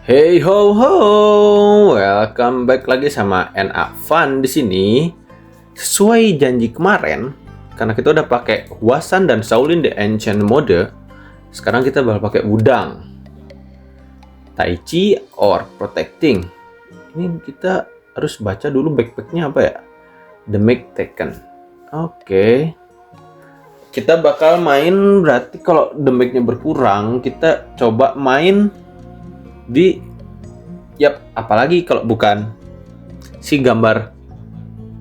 Hey ho ho, welcome back lagi sama NA Fun di sini. Sesuai janji kemarin, karena kita udah pakai Huasan dan Shaolin the Ancient mode, sekarang kita bakal pakai Wudang. Tai Chi or Protecting. Ini kita harus baca dulu backpacknya apa ya? The Make Taken. Oke. Kita bakal main, berarti kalau damage-nya berkurang, kita coba main di apalagi kalau bukan si gambar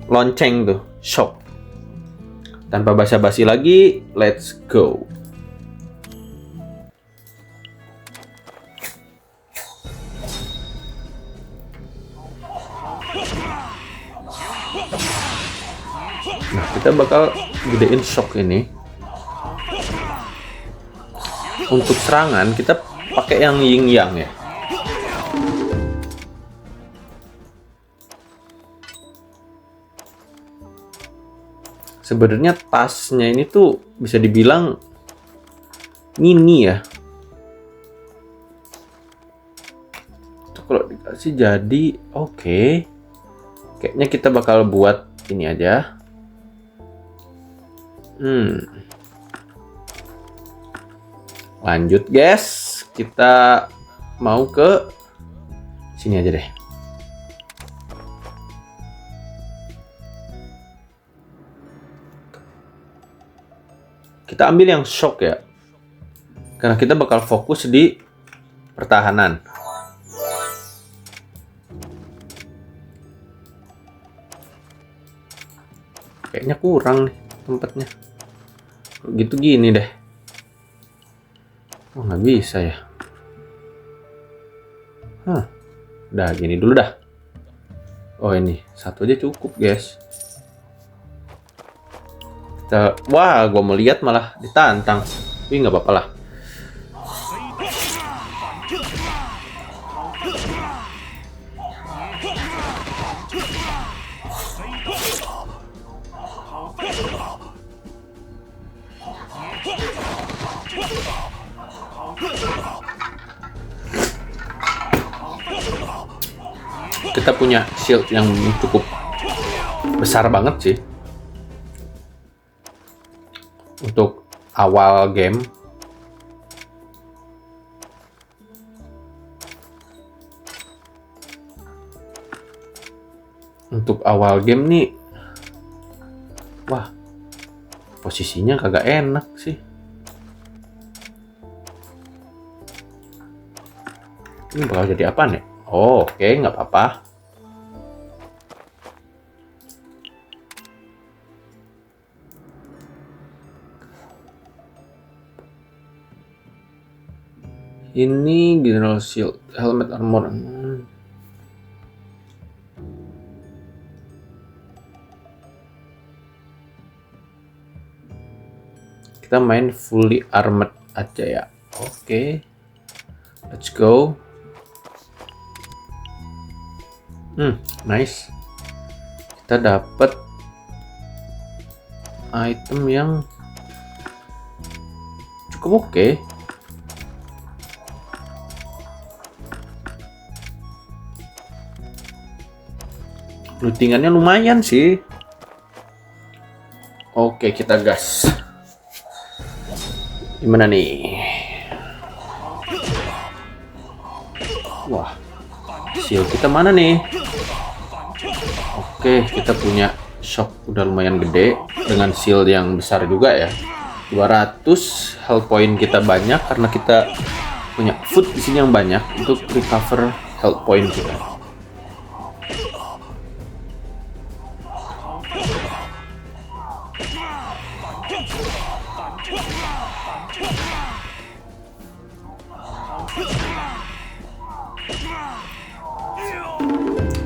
lonceng tuh, shop. Tanpa basa-basi lagi, let's go. Nah, kita bakal gedein shock ini. Untuk serangan kita pakai yang yin yang ya. Sebenarnya tasnya ini tuh bisa dibilang mini ya. Itu kalau dikasih jadi oke. Kayaknya kita bakal buat ini aja. Lanjut guys, kita mau ke sini aja deh. Kita ambil yang shock ya, karena kita bakal fokus di pertahanan. Kayaknya kurang nih tempatnya. Gitu gini deh. Oh, nggak bisa ya. Udah gini dulu dah. Oh, ini satu aja cukup guys. Wah, gue mau lihat malah ditantang. Tapi nggak apa-apa lah. Kita punya shield yang cukup besar banget sih untuk awal game. Untuk awal game nih, wah, posisinya kagak enak sih. Ini bakal jadi apa nih? Oh, oke, nggak apa-apa. Ini General Shield, Helmet Armor. Kita main fully armored aja ya. Oke. Let's go. Nice. Kita dapat item yang cukup oke. Lootingannya lumayan sih. Oke, kita gas. Gimana nih? Wah, shield kita mana nih? Oke, kita punya shock udah lumayan gede dengan shield yang besar juga ya. 200 health point kita banyak karena kita punya food di sini yang banyak untuk recover health point kita.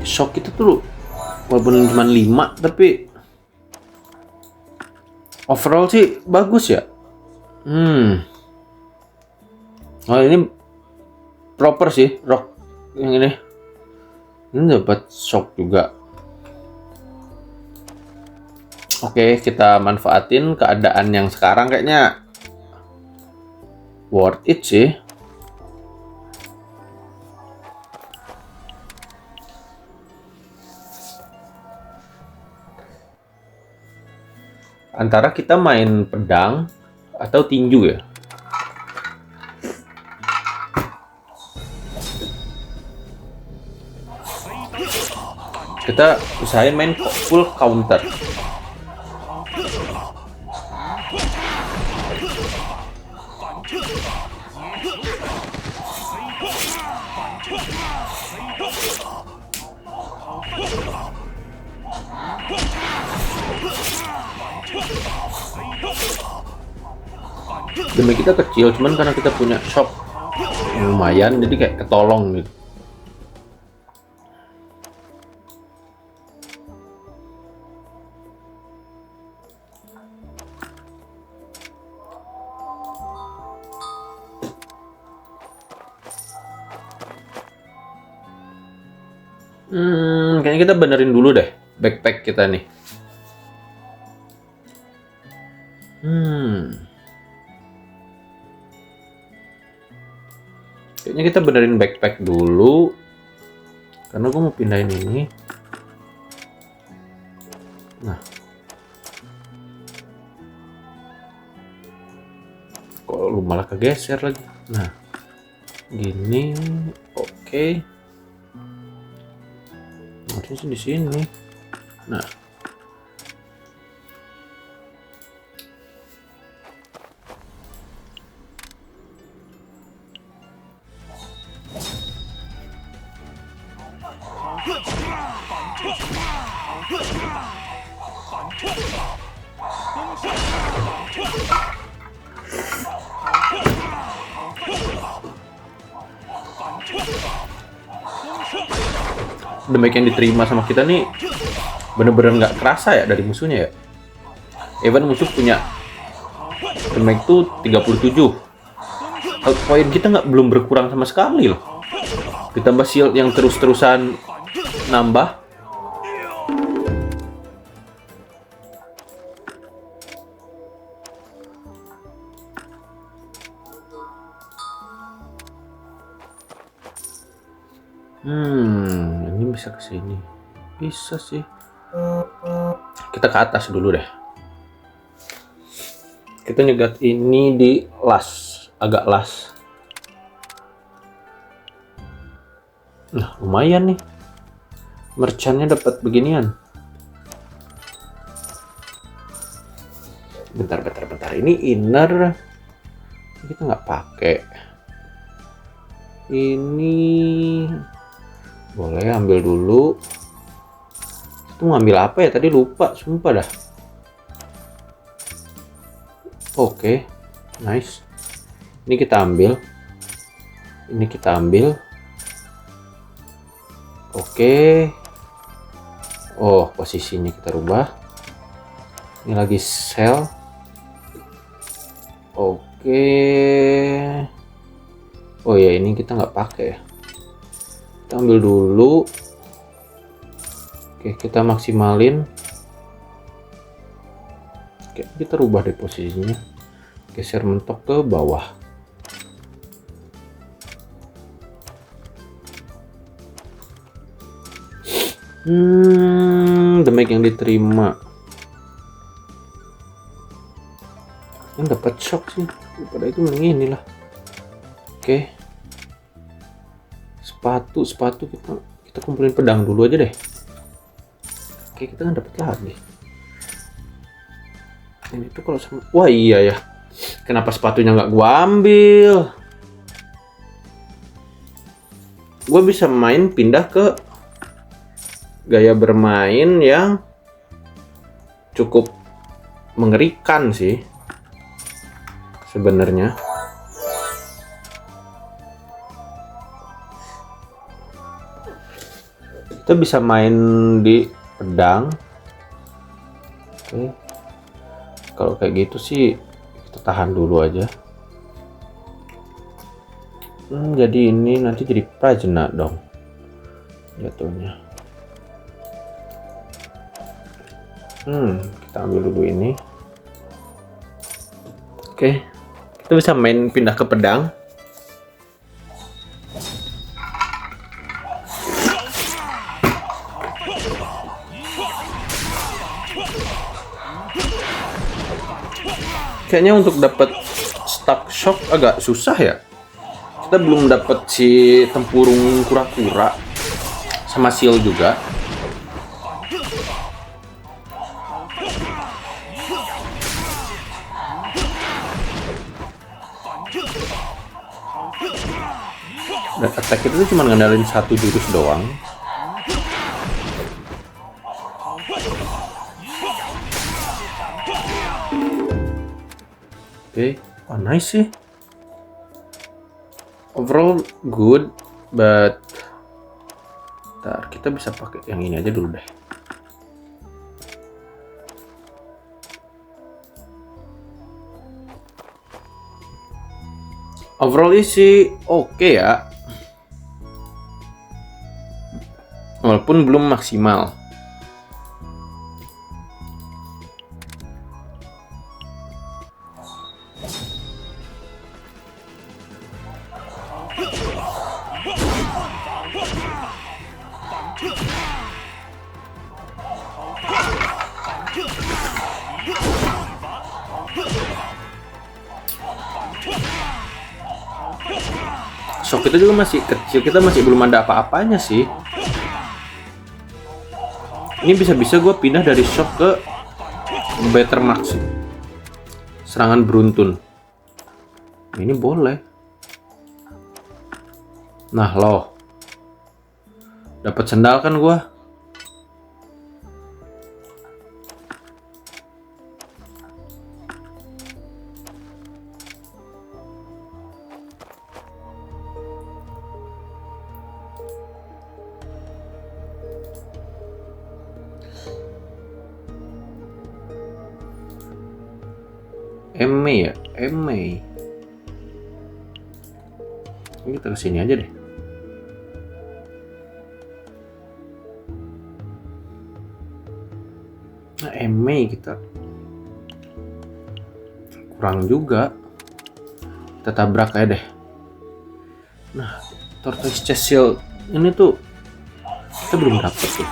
Shock kita tuh walaupun cuma 5 tapi overall sih bagus ya. Oh, ini proper sih rock yang ini. Ini dapat shock juga. Oke, kita manfaatin keadaan yang sekarang kayaknya worth it sih. antara kita main pedang atau tinju ya. Kita usahain main full counter. Damage kita kecil, cuman karena kita punya shock lumayan, jadi kayak ketolong gitu. Kayaknya kita benerin dulu deh backpack kita nih. Kayaknya kita benerin backpack dulu, karena gue mau pindahin ini. Nah, kok lu malah kegeser lagi? Nah, gini, oke. Harusnya sih di sini. Nah, damage yang diterima sama kita nih bener-bener nggak kerasa ya dari musuhnya ya. Even musuh punya damage tuh 37, health point kita belum berkurang sama sekali loh. Ditambah shield yang terus-terusan nambah. Ini bisa ke sini. Bisa sih. Kita ke atas dulu deh. Kita nyegat ini di las, agak las. Nah, lumayan nih. Merchantnya dapat beginian. Bentar. Ini inner kita nggak pakai. Ini boleh ambil dulu. Itu ngambil apa ya? Tadi lupa, sumpah dah. Oke, nice. Ini kita ambil. Ini kita ambil. Oke. Oh, posisinya kita rubah. Ini lagi sell. Oke. Oh ya, ini kita nggak pakai ya. Kita ambil dulu. Oke, kita maksimalin. Oke, kita rubah deh posisinya. Geser mentok ke bawah. Damage yang diterima. Yang dapat shock sih. Daripada itu mending inilah. Oke. Sepatu kita kumpulin pedang dulu aja deh. Oke, kita kan dapat lagi. Ini tuh kalau sama, wah iya ya. Kenapa sepatunya nggak gua ambil? Gua bisa pindah ke gaya bermain yang cukup mengerikan sih sebenarnya. Kita bisa main di pedang. Oke. Kalau kayak gitu sih kita tahan dulu aja. Jadi ini nanti jadi prajna dong jatuhnya. Kita ambil dulu ini. Oke. Kita bisa main pindah ke pedang. kayaknya untuk dapat stack shock agak susah ya. Kita belum dapat si tempurung kura-kura sama seal juga. Dan attack itu cuma ngandalin satu jurus doang. Oke, oh nice sih. Overall good, but ntar kita bisa pakai yang ini aja dulu deh. Overall sih oke ya, walaupun belum maksimal. Shock kita juga masih kecil, kita masih belum ada apa-apanya sih. Ini bisa-bisa gue pindah dari shock ke better max, serangan beruntun. Ini boleh. Nah loh, dapat sendal kan gue. Eme ya, Eme. Ini kita kesini aja deh. Nah, Eme kita kurang juga. Kita tabrak aja deh. Nah, Tortoise Chest Shield ini tuh kita belum dapet tuh.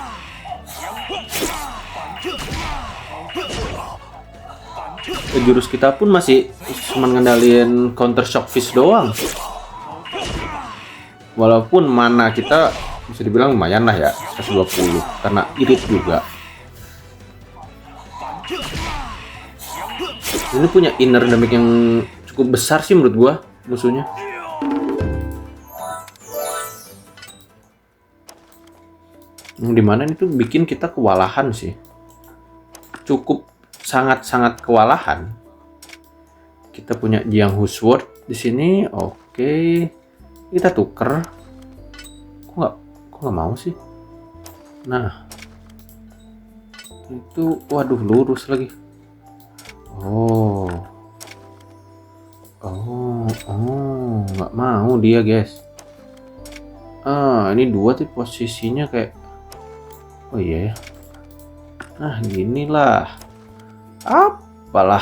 Jurus kita pun masih cuma ngandalin counter shock fist doang. Walaupun mana kita bisa dibilang lumayan lah ya, 120 karena irit juga. Ini punya inner damage yang cukup besar sih menurut gua musuhnya. Dimana itu bikin kita kewalahan sih. Cukup sangat-sangat kewalahan. Kita punya Jianghu Sword di sini, oke. Kita tuker. Kok nggak mau sih? Nah, itu, waduh lurus lagi. Oh, nggak mau dia guys. Ini dua tuh posisinya kayak, oh iya ya. Nah, ginilah. Apalah,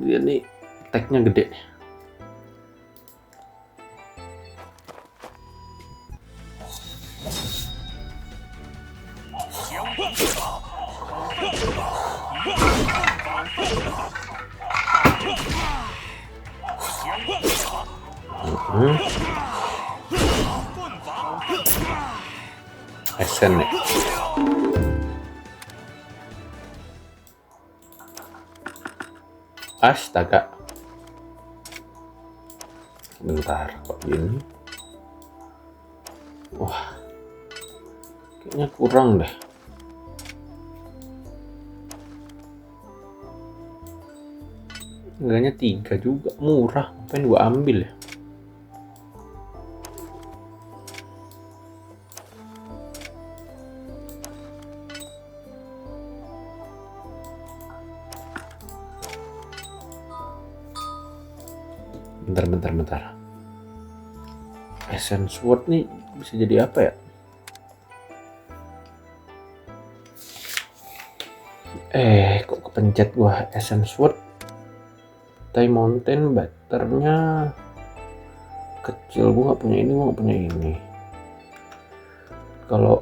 dia nih tag-nya gede. Esen nih. Astaga. Bentar, kok gini? Wah, kayaknya kurang deh. Harganya 3 juga, murah. Ngapain gua ambil ya? Bentar. Essence Sword nih bisa jadi apa ya? Kok kepencet gua Essence Sword? Thai Mountain batternya kecil, gua nggak punya ini. Kalau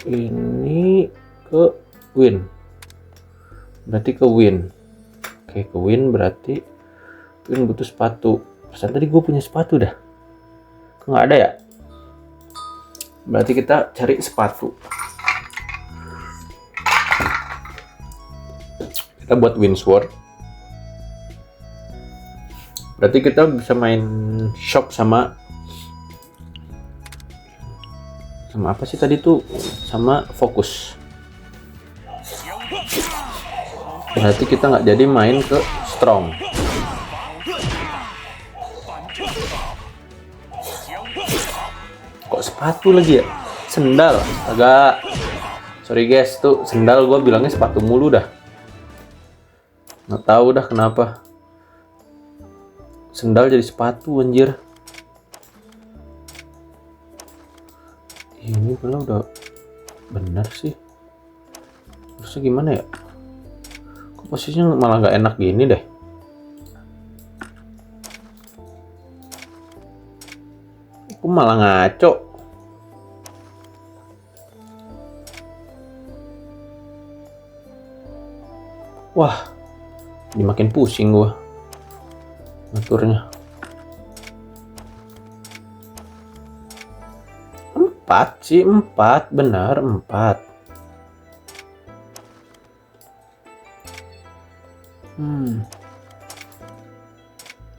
ini ke Win, Berarti ke Win. Oke, ke Win berarti Win butuh sepatu. Perasaan tadi gue punya sepatu dah. Kok nggak ada ya? Berarti kita cari sepatu. Kita buat Winsword. Berarti kita bisa main shock sama apa sih tadi tuh? Sama fokus. Berarti kita nggak jadi main ke strong. Kok sepatu lagi ya? Sendal. Agak. Sorry guys, tuh sendal gue bilangnya sepatu mulu dah. Nggak tahu dah kenapa. Sendal jadi sepatu anjir. Ini kalau udah benar sih. Terusnya gimana ya? Kok posisinya malah nggak enak gini deh. Aku malah ngaco. Wah, ini makin pusing gua ngaturnya. 4 sih, 4 benar 4.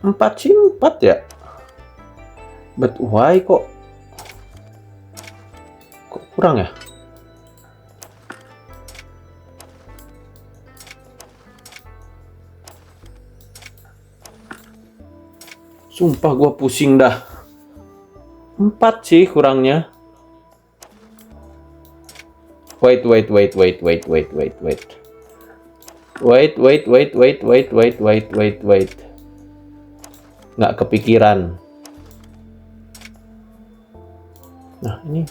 Empat sih 4 ya. But why kok kurang ya? Sumpah gua pusing dah. 4 sih kurangnya. Wait. Nggak kepikiran. Nah, ini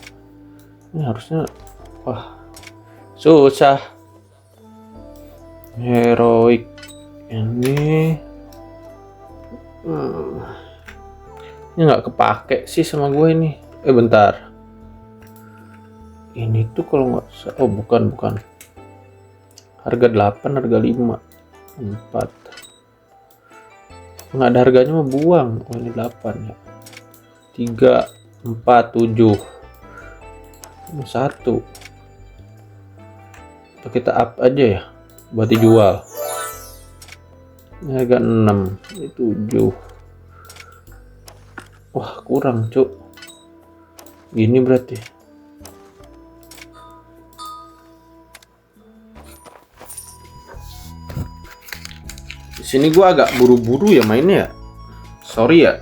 harusnya wah. Susah. Heroic ini ini nggak kepake sih sama gue ini. Bentar. Ini tuh kalau nggak oh bukan. Harga 8, harga 5. 4. Nggak ada harganya mah buang. Oh ini 8 ya. 3, 4, 7. Ini 1. Kita up aja ya. Buat dijual. Ini harga 6. Ini 7. Wah kurang cuk. Gini berarti. Di sini gua agak buru-buru ya mainnya ya. Sorry ya.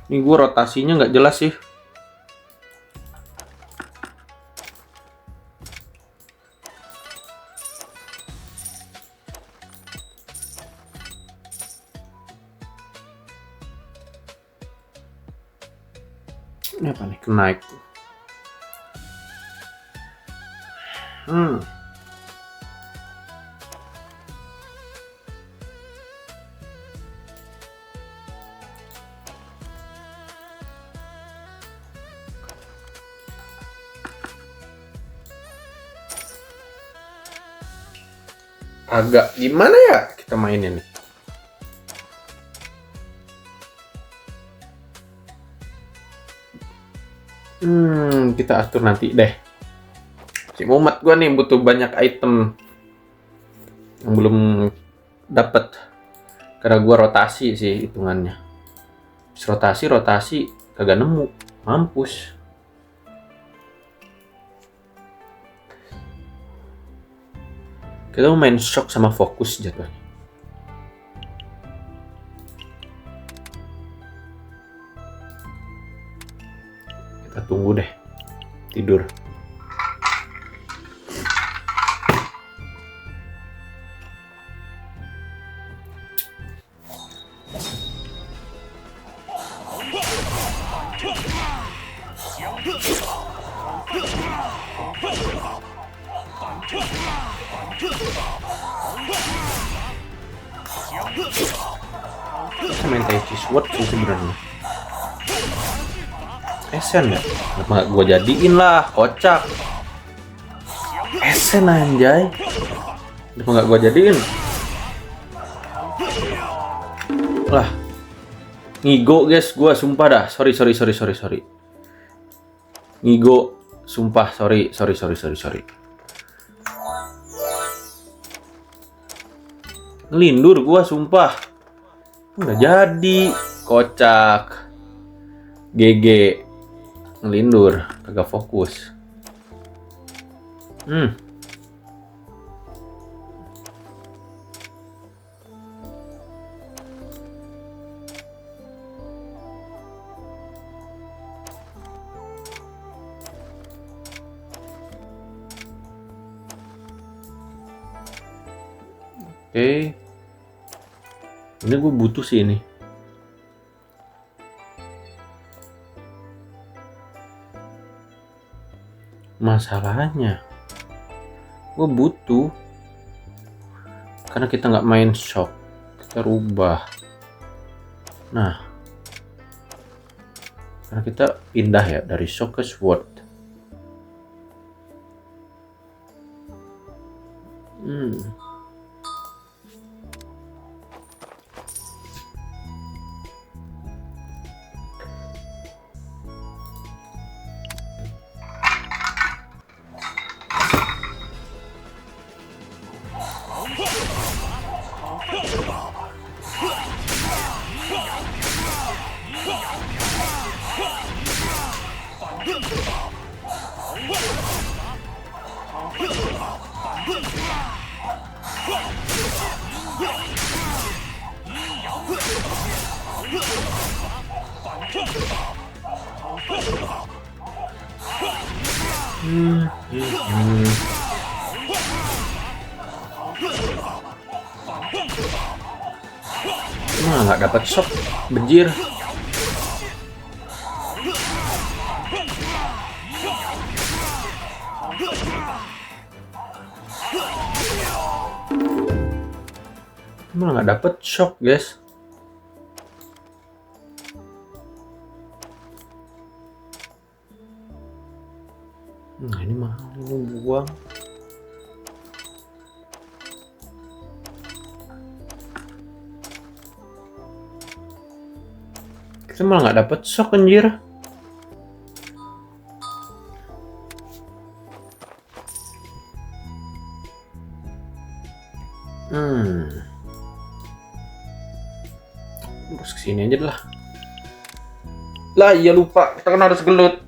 Ini gua rotasinya nggak jelas sih. Ini apa nih? Kenaik. Agak gimana ya kita mainnya nih? Kita atur nanti deh. Si Muhammad gua nih butuh banyak item yang belum dapat karena gua rotasi sih hitungannya. Rotasi kagak nemu, mampus. Kita mau main shock sama fokus jatuhnya. Kita tunggu deh. Tidur. main Tai Chi Sword sih sebenarnya. Esen ya? Kenapa nggak gue jadiin lah, kocak. Esen anjay. Kenapa nggak gue jadiin? Lah, ngigo guys, gue sumpah dah. Sorry. Ngigo, sumpah, sorry. Ngelindur gue sumpah. Nggak jadi, kocak. GG. Ngelindur, kagak fokus. Oke. Ini gue butuh sih ini. Masalahnya gue butuh, karena kita nggak main shock, kita rubah. Nah, karena kita pindah ya dari shock ke sword. Nggak dapat shock, bejir. Malah nggak dapet shock guys. Nah ini mahal, ini buang. Kita malah nggak dapet shock anjir. Terus kesini aja lah. Lah iya lupa, kita kan harus gelut.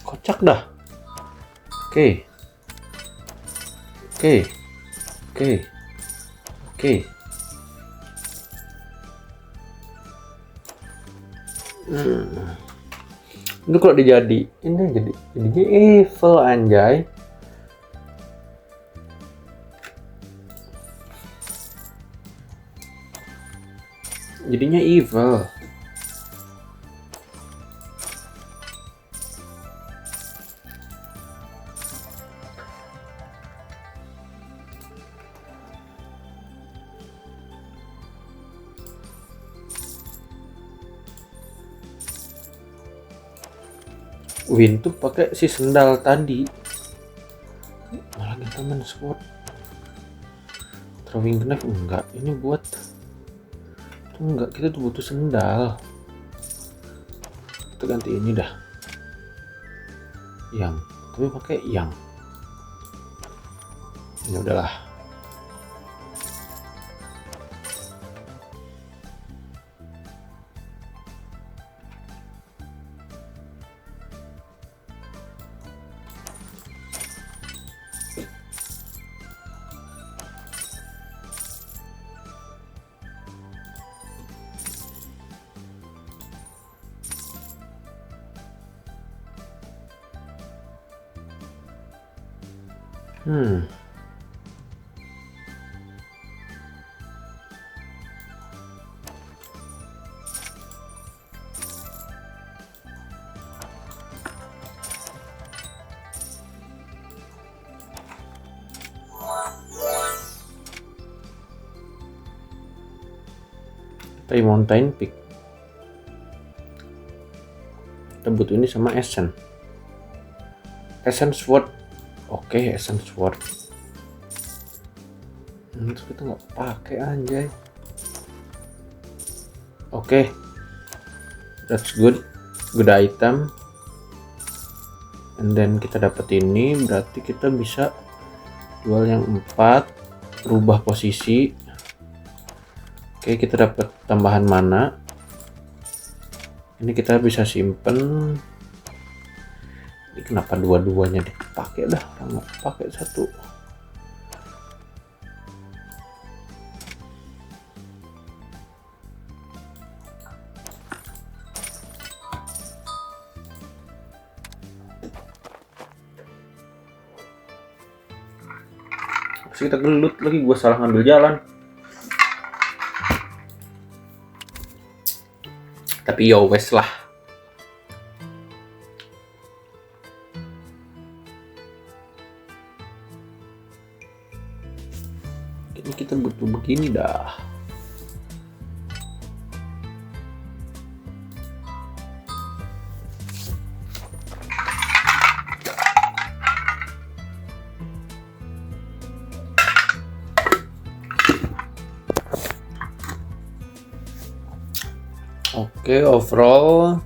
Kocak dah. Oke. Ini kalau dijadi, ini jadinya evil anjay. Jadinya evil. Win tuh pakai si sendal tadi, malah kita main sword. Throwing knife enggak, ini buat enggak, kita tuh butuh sendal. Kita ganti ini dah, yang tapi pakai yang ini udahlah. Tapi Mountain Peak. Kita butuh ini sama Essence. Essence Sword. Oke, Essence Sword. Terus kita nggak pakai anjay. Oke. That's good. Good item. And then kita dapat ini, berarti kita bisa jual yang 4, rubah posisi. Oke, kita dapat tambahan mana. Ini kita bisa simpen. Ini kenapa dua-duanya dipakai dah? Nggak pakai satu. Terus kita gelut lagi, gue salah ngambil jalan. Tapi yo wes lah. Ini kita butuh begini dah. Oke, overall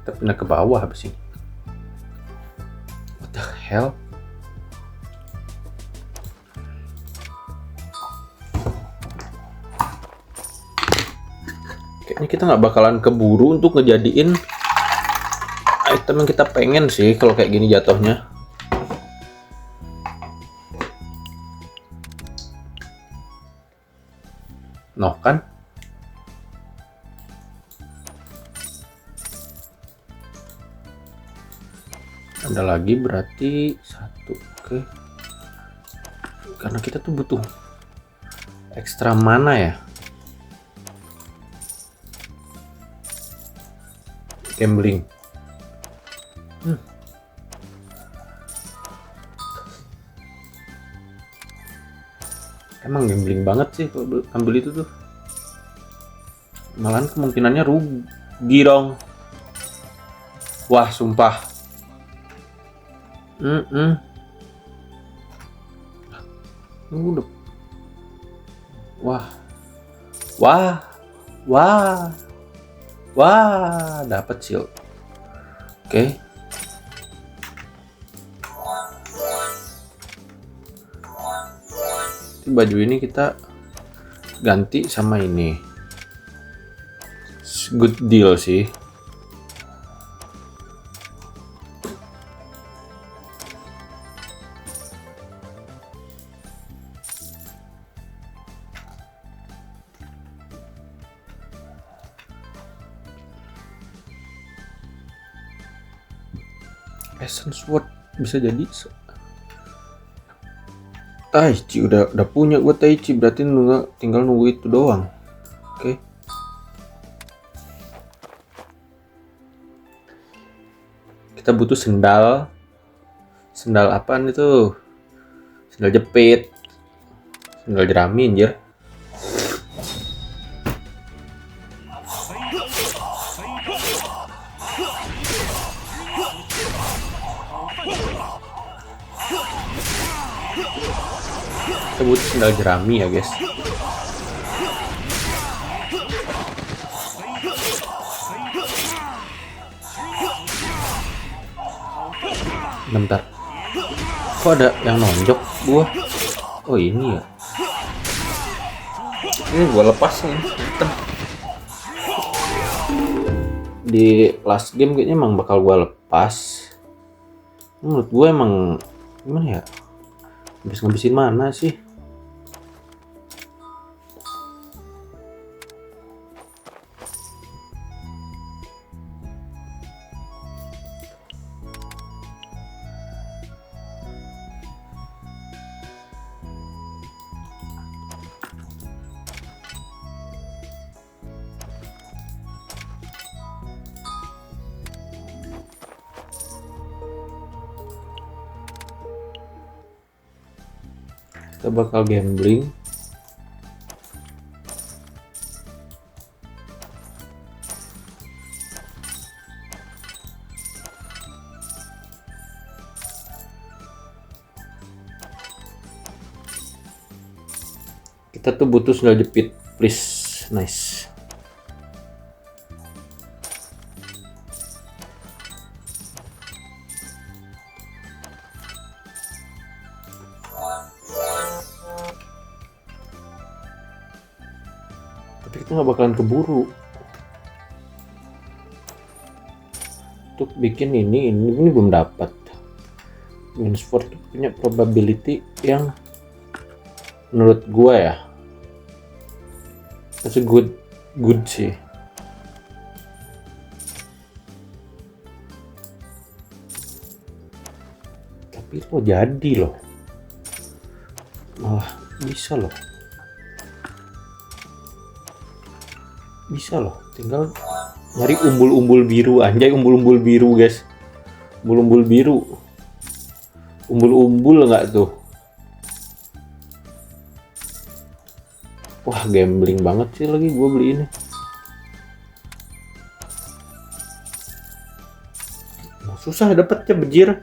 kita pindah ke bawah habis ini. What the hell? Kayaknya kita nggak bakalan keburu untuk ngejadiin item yang kita pengen sih kalau kayak gini jatuhnya. Noh kan? Ada lagi berarti 1. Oke. Karena kita tuh butuh ekstra mana ya. Gambling. Emang gambling banget sih kalau ambil itu tuh. Malahan kemungkinannya rugi dong. Wah, sumpah. Udah. Wah, dapat shield. Oke. Baju ini kita ganti sama ini. Good deal sih. Essence Sword bisa jadi. Taichi udah punya gue Taichi, berarti tinggal nunggu itu doang. Oke. Kita butuh sendal. Sendal apaan itu? Sendal jepit. Sendal jerami anjir. Kita butuh sendal jerami ya guys. Bentar. Kok ada yang nonjok gua? Oh ini ya. Ini gua lepas nih. Di last game kayaknya emang bakal gua lepas. Menurut gua emang gimana ya? Ngabisin mana sih? Kita bakal gambling. Kita tuh butuh sendal jepit, please. Nice. Tapi kita nggak bakalan keburu. Untuk bikin ini belum dapat. Winsport punya probability yang menurut gua ya, that's a good sih. Tapi lo jadi loh, malah bisa loh, tinggal nyari umbul-umbul biru. Anjay, umbul-umbul biru guys, umbul-umbul biru, umbul-umbul nggak tuh? Wah, gambling banget sih lagi gue beli ini. Susah dapetnya bejir.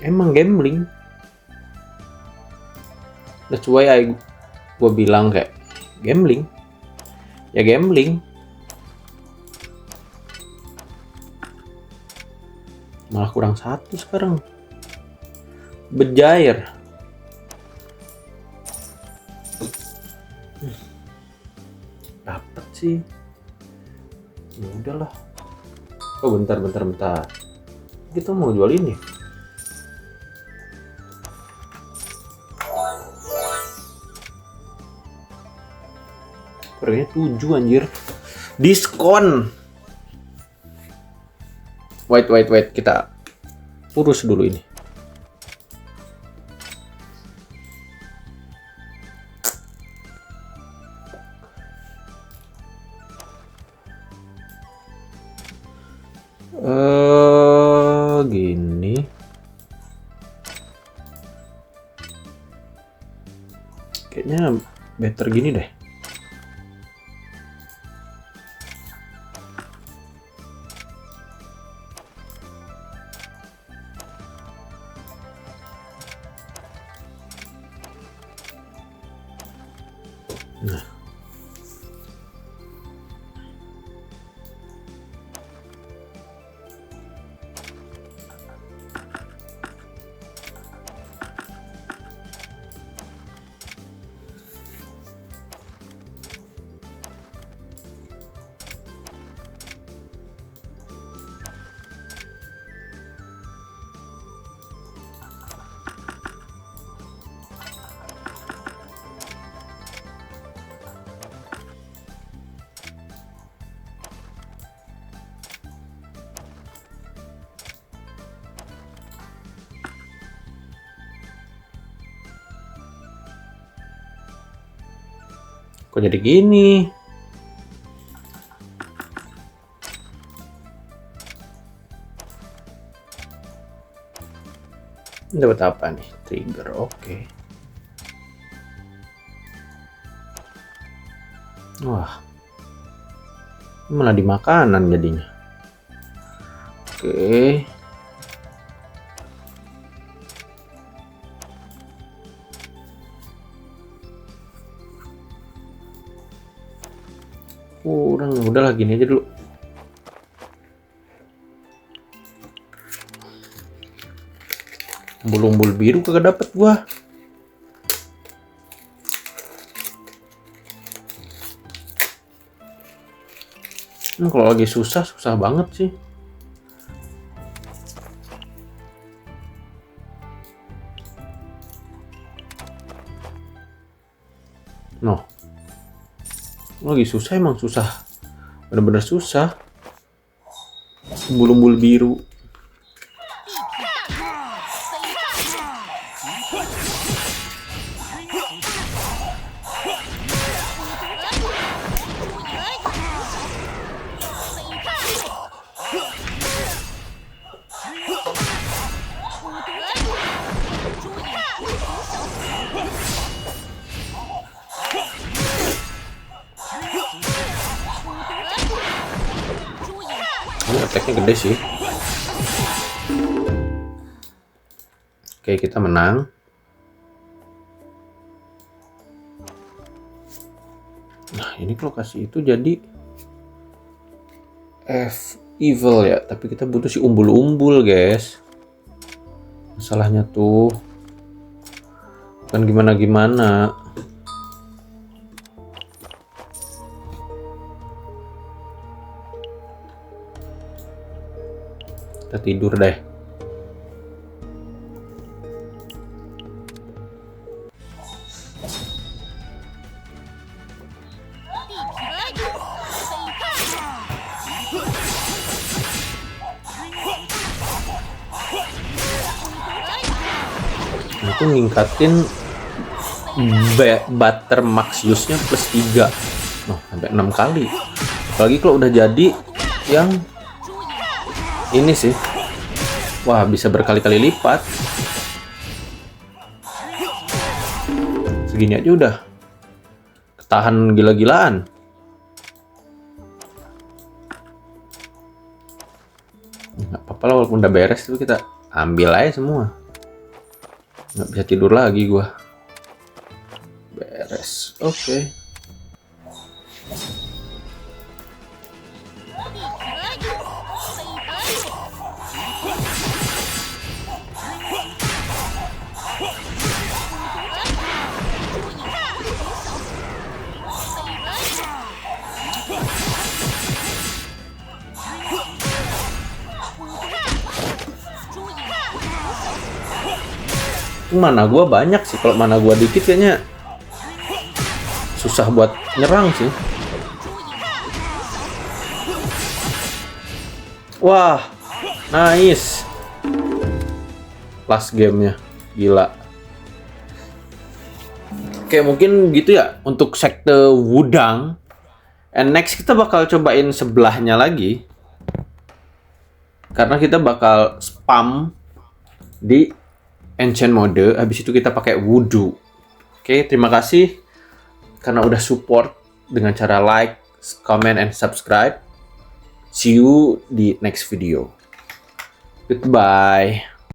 Emang gambling. That's why gue bilang kayak gambling. Ya gambling. Malah kurang 1 sekarang. Bejair. Dapat sih. Ya udahlah. Oh, bentar. Kita mau jual ini. Harganya 7 anjir. Diskon. Wait. Kita urus dulu ini. Gini. Kayaknya better gini deh. Nah, kok jadi gini? Dapat apa nih? Trigger, oke. Wah, malah di makanan jadinya. Oke. Udahlah gini aja dulu. Umbul-umbul biru kagak dapet gua. Kalau lagi susah banget sih. No. Lagi susah, emang susah. Bener-bener susah. Umbul-umbul biru. Ini attack-nya gede sih. Oke, kita menang. Nah, ini lokasi itu jadi F evil ya, tapi kita butuh si umbul-umbul, guys. Masalahnya tuh bukan gimana-gimana. Kita tidur deh. Itu ningkatin butter max use-nya plus 3. Oh, sampai 6 kali. Apalagi kalau udah jadi yang ini sih. Wah, bisa berkali-kali lipat. Segini aja udah ketahan gila-gilaan. Nggak apa-apa lah, walaupun udah beres itu kita ambil aja semua. Nggak bisa tidur lagi gua. Beres. Oke. Mana gua banyak sih, kalau mana gua dikit kayaknya susah buat nyerang sih. Wah, nice. Last gamenya, gila. Oke, mungkin gitu ya untuk sekte Wudang. And next kita bakal cobain sebelahnya lagi. Karena kita bakal spam di Ancient mode, habis itu kita pakai Voodoo. Oke, terima kasih karena udah support dengan cara like, comment, and subscribe. See you di next video. Goodbye.